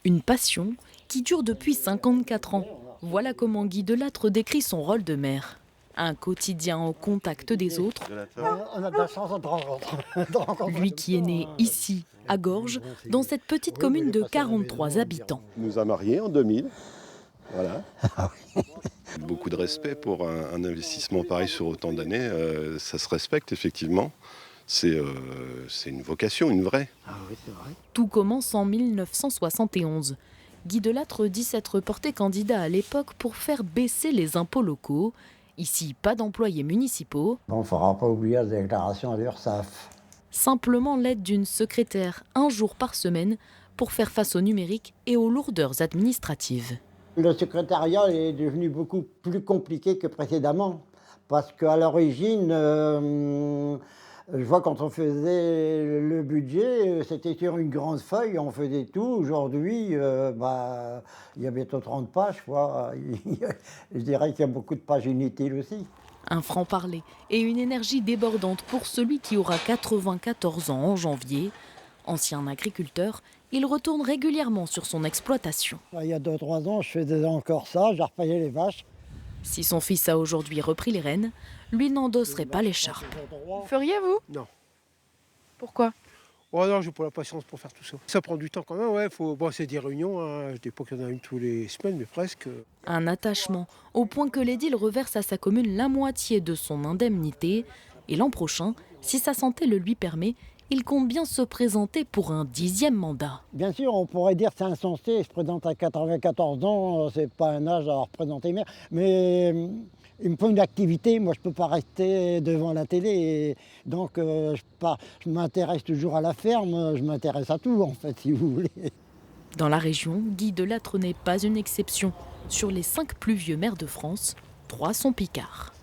Une passion qui dure depuis 54 ans. Voilà comment Guy Delattre décrit son rôle de maire. Un quotidien au contact des autres. On a de la chance de rencontrer. Lui qui est né ici, à Gorges, dans cette petite commune de 43 habitants. Il nous a mariés en 2000. Voilà. Beaucoup de respect pour un investissement pareil sur autant d'années. Ça se respecte effectivement. C'est une vocation, une vraie. Ah oui, c'est vrai. Tout commence en 1971. Guy Delattre dit s'être porté candidat à l'époque pour faire baisser les impôts locaux. Ici, pas d'employés municipaux. Bon, il ne faudra pas oublier la déclaration à l'URSSAF. Simplement l'aide d'une secrétaire un jour par semaine pour faire face au numérique et aux lourdeurs administratives. Le secrétariat est devenu beaucoup plus compliqué que précédemment. Parce qu'à l'origine, je vois quand on faisait le budget, c'était sur une grande feuille, on faisait tout. Aujourd'hui, il y a bientôt 30 pages, quoi. Je dirais qu'il y a beaucoup de pages inutiles aussi. Un franc-parler et une énergie débordante pour celui qui aura 94 ans en janvier. Ancien agriculteur, il retourne régulièrement sur son exploitation. Il y a 2-3 ans, je faisais encore ça, je repaillais les vaches. Si son fils a aujourd'hui repris les rênes, lui n'endosserait pas l'écharpe. Feriez-vous? Non. Pourquoi? Oh non, j'ai pas la patience pour faire tout ça. Ça prend du temps quand même, ouais. C'est des réunions, hein. Je dis pas qu'il y en a une tous les semaines, mais presque. Un attachement, au point que l'édile reverse à sa commune la moitié de son indemnité. Et l'an prochain, si sa santé le lui permet, il compte bien se présenter pour un 10e mandat. Bien sûr, on pourrait dire que c'est insensé, il se présente à 94 ans, c'est pas un âge à représenter maire, mais il me faut une activité, moi je peux pas rester devant la télé, et donc je m'intéresse toujours à la ferme, je m'intéresse à tout en fait, si vous voulez. Dans la région, Guy Delattre n'est pas une exception. Sur les 5 plus vieux maires de France, 3 sont picards.